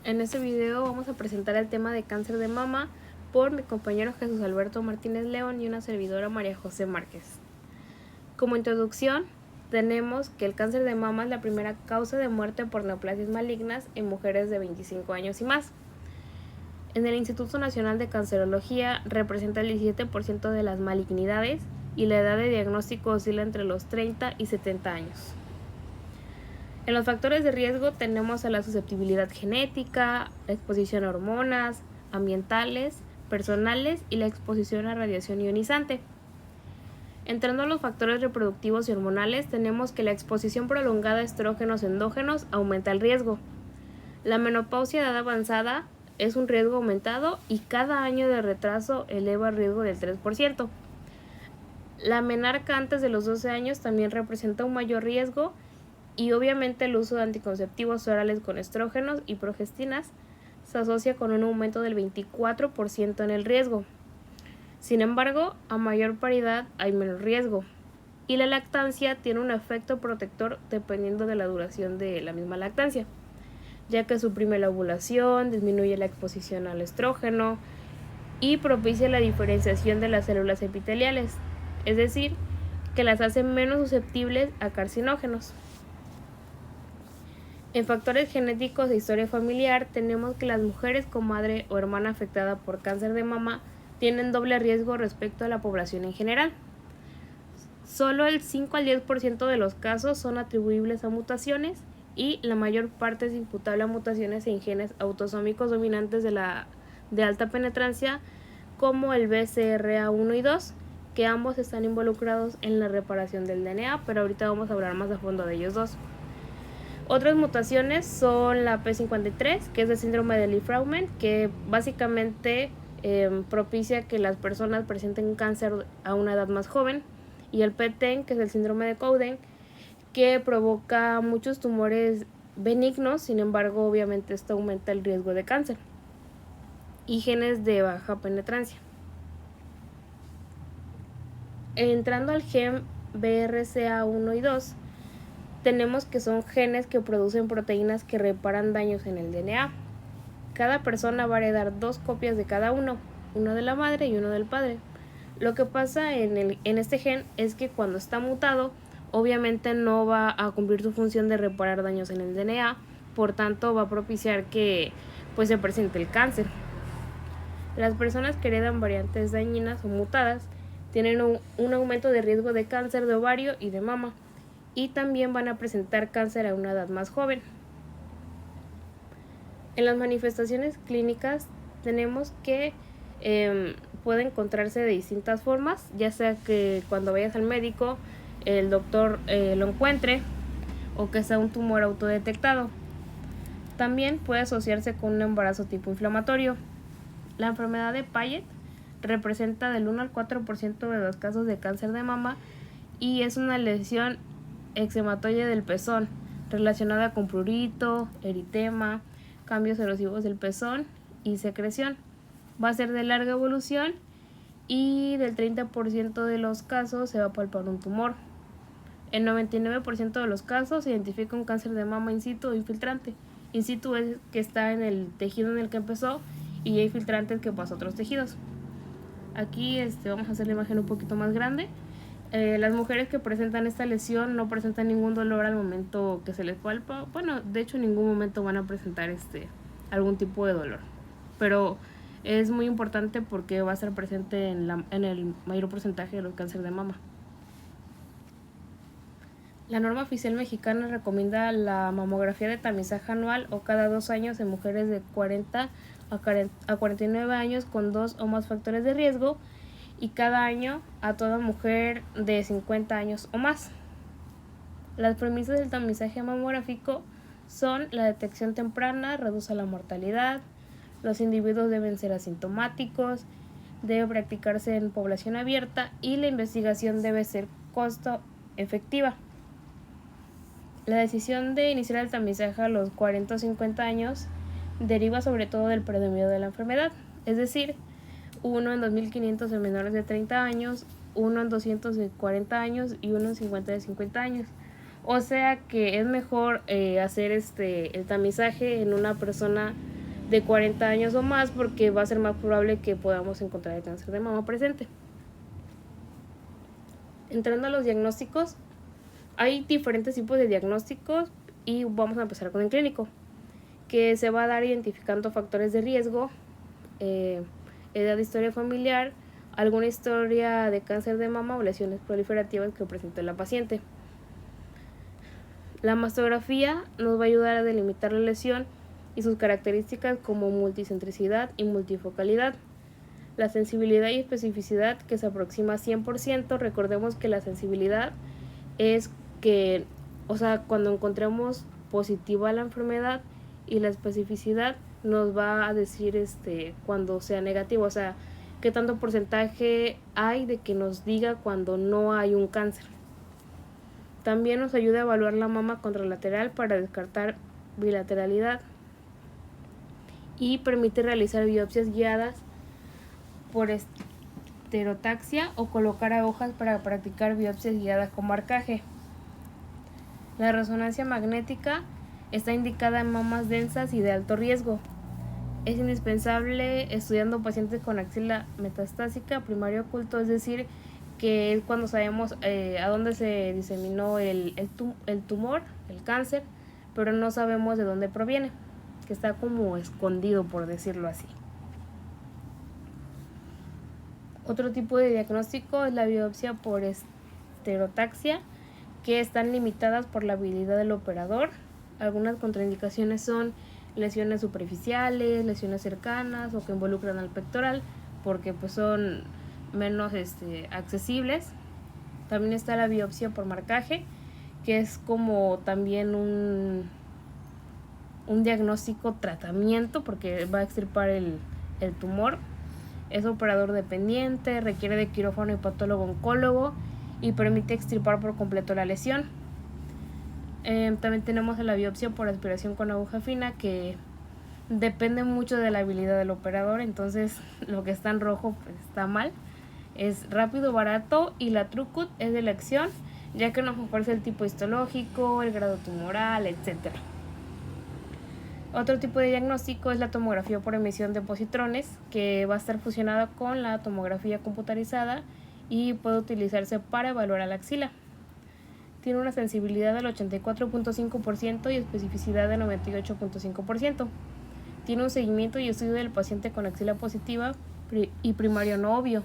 En este video vamos a presentar el tema de cáncer de mama por mi compañero Jesús Alberto Martínez León y una servidora María José Márquez. Como introducción, tenemos que el cáncer de mama es la primera causa de muerte por neoplasias malignas en mujeres de 25 años y más. En el Instituto Nacional de Cancerología representa el 17% de las malignidades y la edad de diagnóstico oscila entre los 30 y 70 años. En los factores de riesgo tenemos a la susceptibilidad genética, la exposición a hormonas, ambientales, personales y la exposición a radiación ionizante. Entrando a los factores reproductivos y hormonales, tenemos que la exposición prolongada a estrógenos endógenos aumenta el riesgo. La menopausia de edad avanzada es un riesgo aumentado y cada año de retraso eleva el riesgo del 3%. La menarca antes de los 12 años también representa un mayor riesgo y obviamente el uso de anticonceptivos orales con estrógenos y progestinas se asocia con un aumento del 24% en el riesgo. Sin embargo, a mayor paridad hay menos riesgo y la lactancia tiene un efecto protector dependiendo de la duración de la misma lactancia, ya que suprime la ovulación, disminuye la exposición al estrógeno y propicia la diferenciación de las células epiteliales, es decir, que las hace menos susceptibles a carcinógenos. En factores genéticos e historia familiar tenemos que las mujeres con madre o hermana afectada por cáncer de mama tienen doble riesgo respecto a la población en general. Solo el 5 al 10% de los casos son atribuibles a mutaciones y la mayor parte es imputable a mutaciones en genes autosómicos dominantes de alta penetrancia como el BCRA1 y 2, que ambos están involucrados en la reparación del DNA, pero ahorita vamos a hablar más a fondo de ellos dos. Otras mutaciones son la P53, que es el síndrome de Li-Fraumeni, que básicamente propicia que las personas presenten cáncer a una edad más joven, y el PTEN, que es el síndrome de Cowden, que provoca muchos tumores benignos, sin embargo obviamente esto aumenta el riesgo de cáncer, y genes de baja penetrancia. Entrando al gen BRCA1 y 2, tenemos que son genes que producen proteínas que reparan daños en el DNA. Cada persona va a heredar 2 copias de cada uno de la madre y uno del padre. Lo que pasa en este gen es que cuando está mutado, obviamente no va a cumplir su función de reparar daños en el DNA, por tanto va a propiciar que se presente el cáncer. Las personas que heredan variantes dañinas o mutadas tienen un aumento de riesgo de cáncer de ovario y de mama, y también van a presentar cáncer a una edad más joven. En las manifestaciones clínicas tenemos que puede encontrarse de distintas formas, ya sea que cuando vayas al médico el doctor lo encuentre o que sea un tumor autodetectado. También puede asociarse con un embarazo tipo inflamatorio. La enfermedad de Payet representa del 1 al 4% de los casos de cáncer de mama y es una lesión eczematoide del pezón relacionada con prurito, eritema, cambios erosivos del pezón y secreción. Va a ser de larga evolución y del 30% de los casos se va a palpar un tumor. En 99% de los casos se identifica un cáncer de mama in situ o infiltrante. In situ es que está en el tejido en el que empezó y infiltrante es que pasa a otros tejidos. Aquí vamos a hacer la imagen un poquito más grande. Las mujeres que presentan esta lesión no presentan ningún dolor al momento que se les palpa. Bueno, de hecho en ningún momento van a presentar algún tipo de dolor. Pero es muy importante porque va a estar presente en el mayor porcentaje de los cánceres de mama. La norma oficial mexicana recomienda la mamografía de tamizaje anual o cada 2 años en mujeres de 40 a 49 años con 2 o más factores de riesgo y cada año a toda mujer de 50 años o más. Las premisas del tamizaje mamográfico son la detección temprana, reduce la mortalidad, los individuos deben ser asintomáticos, debe practicarse en población abierta y la investigación debe ser costo efectiva. La decisión de iniciar el tamizaje a los 40 o 50 años deriva sobre todo del predominio de la enfermedad, es decir, 1 en 2.500 en menores de 30 años, 1 en 200 de 40 años y 1 en 50 de 50 años. O sea que es mejor hacer el tamizaje en una persona de 40 años o más, porque va a ser más probable que podamos encontrar el cáncer de mama presente. Entrando a los diagnósticos, hay diferentes tipos de diagnósticos y vamos a empezar con el clínico, que se va a dar identificando factores de riesgo, edad, historia familiar, alguna historia de cáncer de mama o lesiones proliferativas que presentó la paciente. La mastografía nos va a ayudar a delimitar la lesión y sus características como multicentricidad y multifocalidad. La sensibilidad y especificidad, que se aproxima a 100%, recordemos que la sensibilidad es que, cuando encontremos positiva la enfermedad, y la especificidad nos va a decir cuando sea negativo, qué tanto porcentaje hay de que nos diga cuando no hay un cáncer. También nos ayuda a evaluar la mama contralateral para descartar bilateralidad y permite realizar biopsias guiadas por esterotaxia o colocar agujas para practicar biopsias guiadas con marcaje. La resonancia magnética está indicada en mamas densas y de alto riesgo. Es indispensable estudiando pacientes con axila metastásica primario oculto, es decir, que es cuando sabemos a dónde se diseminó el tumor, el cáncer, pero no sabemos de dónde proviene, que está como escondido, por decirlo así. Otro tipo de diagnóstico es la biopsia por esterotaxia, que están limitadas por la habilidad del operador. Algunas contraindicaciones son lesiones superficiales, lesiones cercanas o que involucran al pectoral, porque pues son menos accesibles. También está la biopsia por marcaje, que es como también un diagnóstico tratamiento, porque va a extirpar el tumor. Es operador dependiente, requiere de quirófano y patólogo oncólogo y permite extirpar por completo la lesión. También tenemos la biopsia por aspiración con aguja fina, que depende mucho de la habilidad del operador, entonces lo que está en rojo pues está mal. Es rápido, barato y la throughput es de elección, ya que nos ofrece el tipo histológico, el grado tumoral, etc. Otro tipo de diagnóstico es la tomografía por emisión de positrones, que va a estar fusionada con la tomografía computarizada y puede utilizarse para evaluar a la axila. Tiene una sensibilidad del 84.5% y especificidad del 98.5%. Tiene un seguimiento y estudio del paciente con axila positiva y primario no obvio.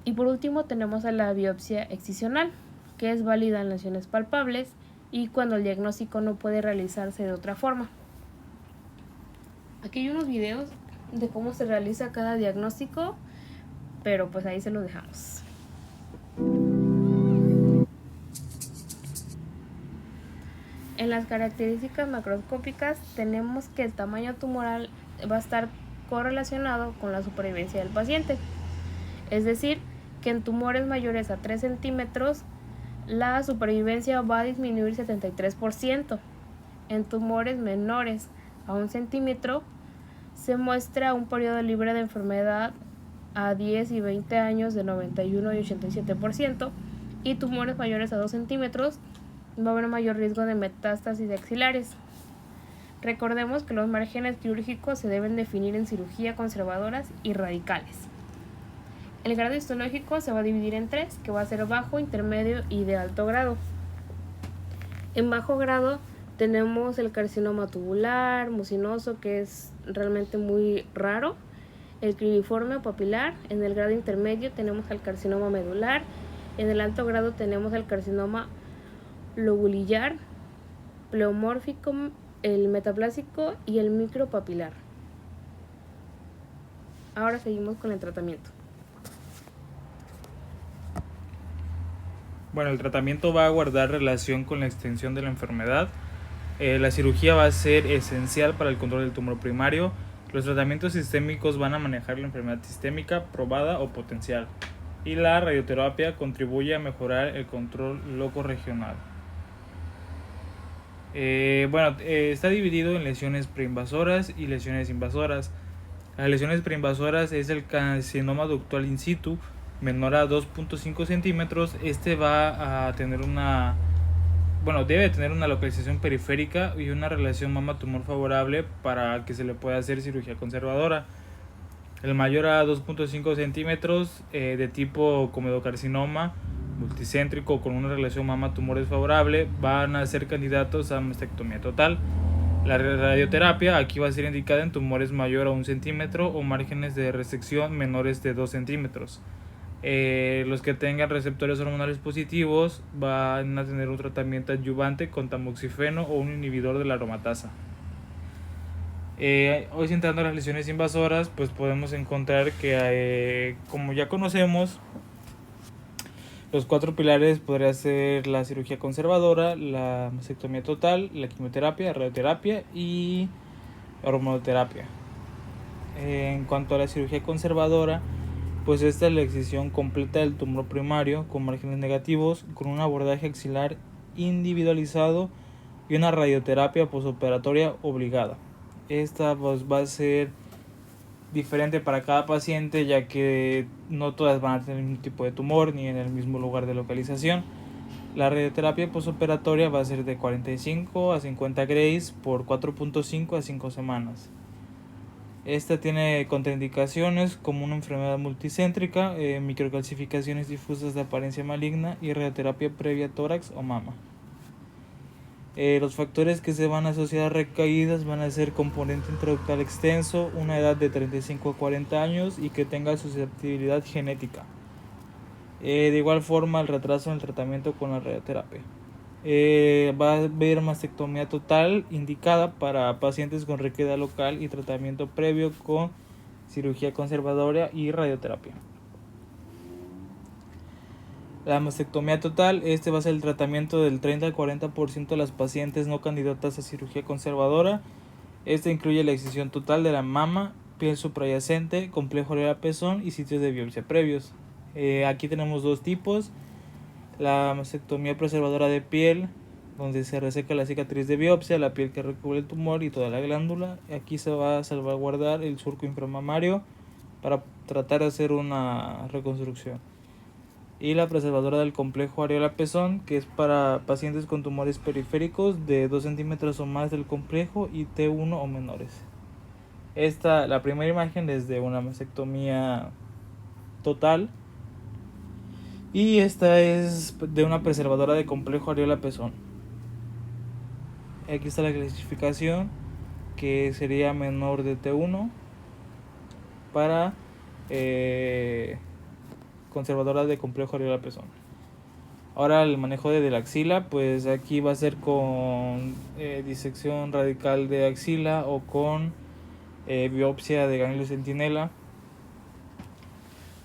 Y por último tenemos a la biopsia excisional, que es válida en lesiones palpables y cuando el diagnóstico no puede realizarse de otra forma. Aquí hay unos videos de cómo se realiza cada diagnóstico, pero pues ahí se los dejamos. En las características macroscópicas tenemos que el tamaño tumoral va a estar correlacionado con la supervivencia del paciente. Es decir, que en tumores mayores a 3 centímetros la supervivencia va a disminuir 73%. En tumores menores a 1 centímetro se muestra un periodo libre de enfermedad a 10 y 20 años de 91 y 87%, y tumores mayores a 2 centímetros va a haber mayor riesgo de metástasis axilares. Recordemos que los márgenes quirúrgicos se deben definir en cirugía conservadoras y radicales. El grado histológico se va a dividir en 3, que va a ser bajo, intermedio y de alto grado. En bajo grado tenemos el carcinoma tubular, mucinoso, que es realmente muy raro, el criniforme o papilar. En el grado intermedio tenemos el carcinoma medular. En el alto grado tenemos el carcinoma lobulillar, pleomórfico, el metaplásico y el micropapilar. Ahora seguimos con el tratamiento. Bueno, el tratamiento va a guardar relación con la extensión de la enfermedad. La cirugía va a ser esencial para el control del tumor primario. Los tratamientos sistémicos van a manejar la enfermedad sistémica probada o potencial. Y la radioterapia contribuye a mejorar el control locorregional. Está dividido en lesiones preinvasoras y lesiones invasoras. Las lesiones preinvasoras es el carcinoma ductal in situ menor a 2.5 centímetros. Este va a tener una debe tener una localización periférica y una relación mama-tumor favorable para que se le pueda hacer cirugía conservadora. El mayor a 2.5 centímetros, de tipo comedocarcinoma multicéntrico con una relación mama-tumor desfavorable, van a ser candidatos a mastectomía total. La radioterapia aquí va a ser indicada en tumores mayor a 1 centímetro o márgenes de resección menores de 2 centímetros. Los que tengan receptores hormonales positivos van a tener un tratamiento adyuvante con tamoxifeno o un inhibidor de la aromatasa. Hoy, entrando a las lesiones invasoras, pues podemos encontrar que, como ya conocemos, los 4 pilares podría ser la cirugía conservadora, la mastectomía total, la quimioterapia, la radioterapia y la hormonoterapia. En cuanto a la cirugía conservadora, pues esta es la excisión completa del tumor primario con márgenes negativos, con un abordaje axilar individualizado y una radioterapia posoperatoria obligada. Esta pues va a ser diferente para cada paciente, ya que no todas van a tener el mismo tipo de tumor ni en el mismo lugar de localización. La radioterapia posoperatoria va a ser de 45 a 50 grays por 4.5 a 5 semanas. Esta tiene contraindicaciones como una enfermedad multicéntrica, microcalcificaciones difusas de apariencia maligna y radioterapia previa a tórax o mama. Los factores que se van a asociar a recaídas van a ser componente intraductal extenso, una edad de 35 a 40 años y que tenga susceptibilidad genética. De igual forma, el retraso en el tratamiento con la radioterapia. Va a haber mastectomía total indicada para pacientes con recaída local y tratamiento previo con cirugía conservadora y radioterapia. La mastectomía total, va a ser el tratamiento del 30 al 40% de las pacientes no candidatas a cirugía conservadora. Incluye la excisión total de la mama, piel suprayacente, complejo areolar pezón y sitios de biopsia previos. Aquí tenemos 2 tipos. La mastectomía preservadora de piel, donde se reseca la cicatriz de biopsia, la piel que recubre el tumor y toda la glándula. Aquí se va a salvaguardar el surco inframamario para tratar de hacer una reconstrucción. Y la preservadora del complejo areolar pezón, que es para pacientes con tumores periféricos de 2 centímetros o más del complejo y T1 o menores. La primera imagen es de una mastectomía total y esta es de una preservadora de complejo areolar pezón. Aquí está la clasificación, que sería menor de T1 para conservadora de complejo areolar pezón. Ahora el manejo de la axila, pues aquí va a ser con disección radical de axila o con biopsia de ganglio centinela.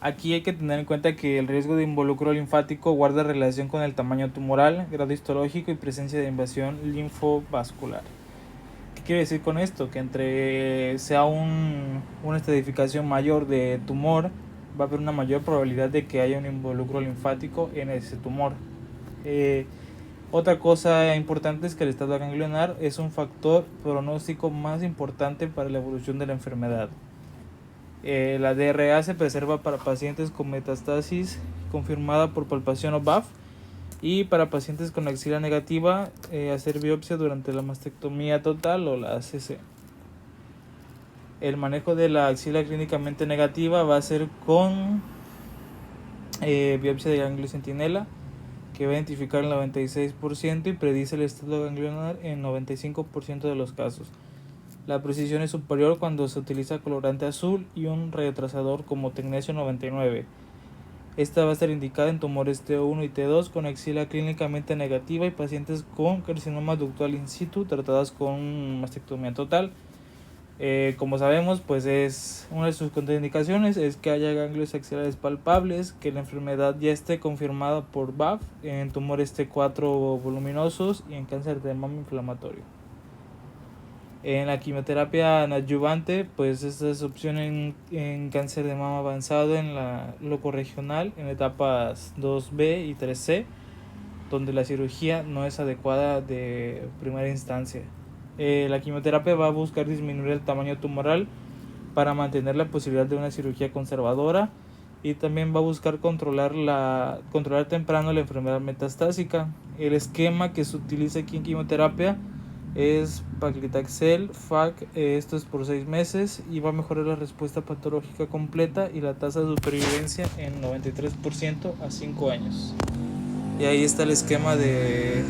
Aquí hay que tener en cuenta que el riesgo de involucro linfático guarda relación con el tamaño tumoral, grado histológico y presencia de invasión linfovascular. ¿Qué quiere decir con esto? Que entre sea una estratificación mayor de tumor, va a haber una mayor probabilidad de que haya un involucro linfático en ese tumor. Otra cosa importante es que el estado ganglionar es un factor pronóstico más importante para la evolución de la enfermedad. La DRA se preserva para pacientes con metastasis confirmada por palpación o BAF y para pacientes con axila negativa, hacer biopsia durante la mastectomía total o la ACC. El manejo de la axila clínicamente negativa va a ser con biopsia de ganglio centinela, que va a identificar el 96% y predice el estado ganglionar en 95% de los casos. La precisión es superior cuando se utiliza colorante azul y un radiotrazador como tecnesio 99. Esta va a estar indicada en tumores T1 y T2 con axila clínicamente negativa y pacientes con carcinoma ductal in situ tratadas con mastectomía total. Como sabemos, pues es una de sus contraindicaciones es que haya ganglios axilares palpables, que la enfermedad ya esté confirmada por BAF en tumores T4 voluminosos y en cáncer de mama inflamatorio. En la quimioterapia adyuvante, pues esta es opción en cáncer de mama avanzado en la locorregional en etapas 2B y 3C, donde la cirugía no es adecuada de primera instancia. La quimioterapia va a buscar disminuir el tamaño tumoral para mantener la posibilidad de una cirugía conservadora y también va a buscar controlar temprano la enfermedad metastásica. El esquema que se utiliza aquí en quimioterapia es paclitaxel, FAC, esto es por 6 meses y va a mejorar la respuesta patológica completa y la tasa de supervivencia en 93% a 5 años. Y ahí está el esquema de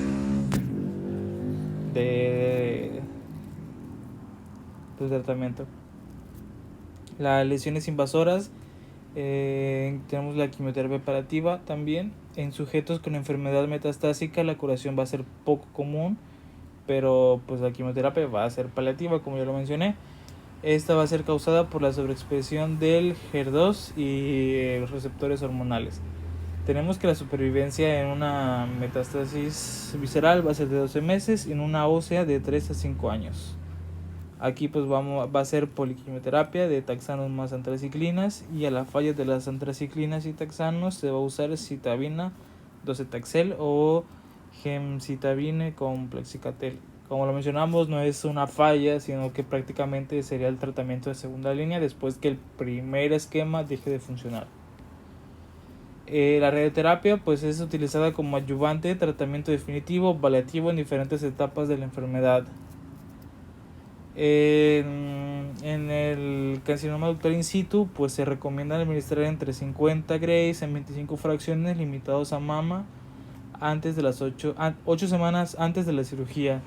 tratamiento. Las lesiones invasoras, tenemos la quimioterapia paliativa también. En sujetos con enfermedad metastásica la curación va a ser poco común, pero pues la quimioterapia va a ser paliativa, como ya lo mencioné. Esta va a ser causada por la sobreexpresión del HER2 y los receptores hormonales. Tenemos que la supervivencia en una metástasis visceral va a ser de 12 meses y en una ósea de 3 a 5 años. Aquí pues va a ser poliquimioterapia de taxanos más antraciclinas, y a la falla de las antraciclinas y taxanos se va a usar citabina, docetaxel o gemcitabine con plexicatel. Como lo mencionamos, no es una falla, sino que prácticamente sería el tratamiento de segunda línea después que el primer esquema deje de funcionar. La radioterapia pues es utilizada como ayudante, tratamiento definitivo, paliativo en diferentes etapas de la enfermedad. En el carcinoma ductal in situ pues se recomienda administrar entre 50 grays en 25 fracciones limitados a mama antes de las 8 semanas antes de la cirugía.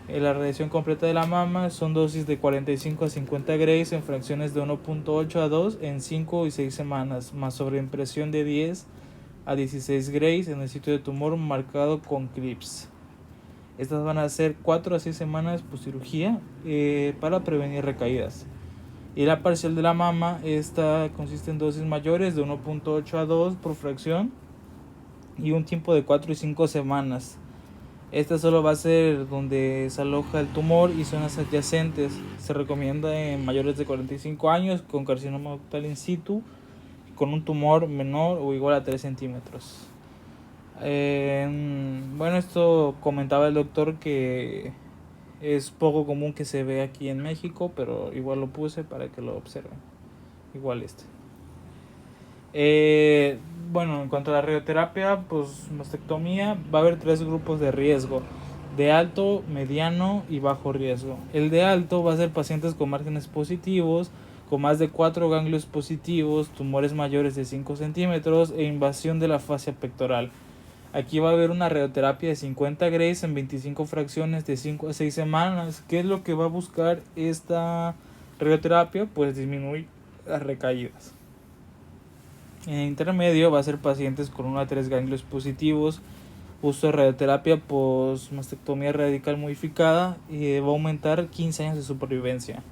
La radiación completa de la mama son dosis de 45 a 50 grays en fracciones de 1.8 a 2 en 5 y 6 semanas, más sobreimpresión de 10 a 16 grays en el sitio de tumor marcado con clips. Estas van a ser 4 a 6 semanas post cirugía para prevenir recaídas. Y la parcial de la mama, esta consiste en dosis mayores de 1.8 a 2 por fracción y un tiempo de 4 y 5 semanas. Esta solo va a ser donde se aloja el tumor y zonas adyacentes. Se recomienda en mayores de 45 años con carcinoma ductal in situ, con un tumor menor o igual a 3 centímetros. Bueno, esto comentaba el doctor que es poco común que se vea aquí en México, pero igual lo puse para que lo observen. Igual bueno, en cuanto a la radioterapia, pues mastectomía, va a haber 3 grupos de riesgo: de alto, mediano y bajo riesgo. El de alto va a ser pacientes con márgenes positivos, con más de 4 ganglios positivos, tumores mayores de 5 centímetros e invasión de la fascia pectoral. Aquí va a haber una radioterapia de 50 grays en 25 fracciones de 5 a 6 semanas. ¿Qué es lo que va a buscar esta radioterapia? Pues disminuir las recaídas. En intermedio va a ser pacientes con 1 a 3 ganglios positivos, uso de radioterapia post mastectomía radical modificada y va a aumentar 15 años de supervivencia.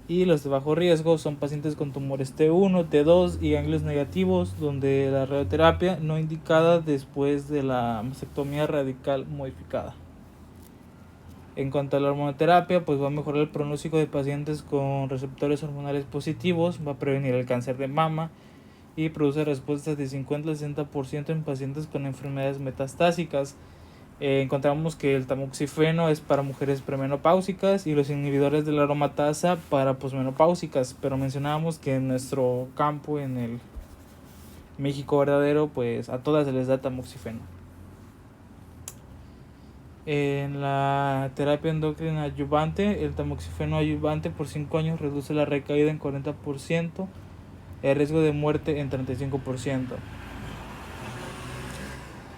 Y los de bajo riesgo son pacientes con tumores T1, T2 y ganglios negativos, donde la radioterapia no indicada después de la mastectomía radical modificada. En cuanto a la hormonoterapia, pues va a mejorar el pronóstico de pacientes con receptores hormonales positivos, va a prevenir el cáncer de mama y produce respuestas de 50 al 60% en pacientes con enfermedades metastásicas. Encontramos que el tamoxifeno es para mujeres premenopáusicas y los inhibidores de la aromatasa para posmenopáusicas, pero mencionábamos que en nuestro campo, en el México verdadero, pues a todas se les da tamoxifeno. En la terapia endocrina adyuvante, el tamoxifeno adyuvante por 5 años reduce la recaída en 40%, el riesgo de muerte en 35%.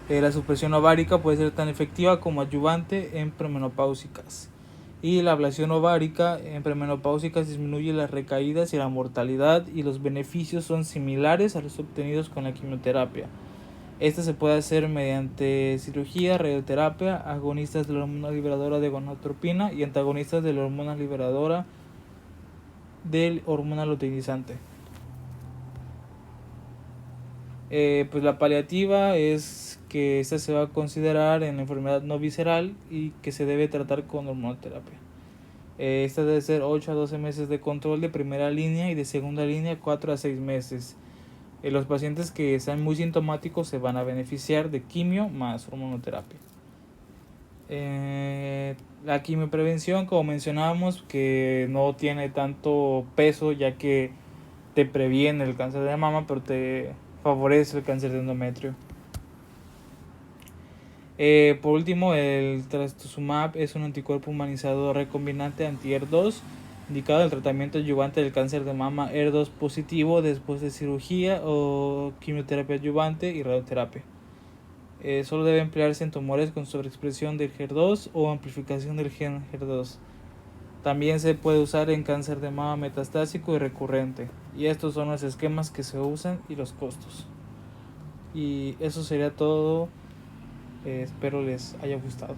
La supresión ovárica puede ser tan efectiva como adyuvante en premenopáusicas. Y la ablación ovárica en premenopáusicas disminuye las recaídas y la mortalidad, y los beneficios son similares a los obtenidos con la quimioterapia. Esta se puede hacer mediante cirugía, radioterapia, agonistas de la hormona liberadora de gonadotropina y antagonistas de la hormona liberadora del hormona luteinizante. Pues la paliativa es que esta se va a considerar en la enfermedad no visceral y que se debe tratar con hormonoterapia. Esta debe ser 8 a 12 meses de control de primera línea y de segunda línea 4 a 6 meses. Los pacientes que sean muy sintomáticos se van a beneficiar de quimio más hormonoterapia. La quimioprevención, como mencionábamos, que no tiene tanto peso, ya que te previene el cáncer de mama, pero te favorece el cáncer de endometrio. Por último, el trastuzumab es un anticuerpo humanizado recombinante anti-ER2 indicado en el tratamiento adyuvante del cáncer de mama ER2 positivo después de cirugía o quimioterapia adyuvante y radioterapia. Solo debe emplearse en tumores con sobreexpresión del HER2 o amplificación del gen HER2. También se puede usar en cáncer de mama metastásico y recurrente. Y estos son los esquemas que se usan y los costos. Y eso sería todo. Espero les haya gustado.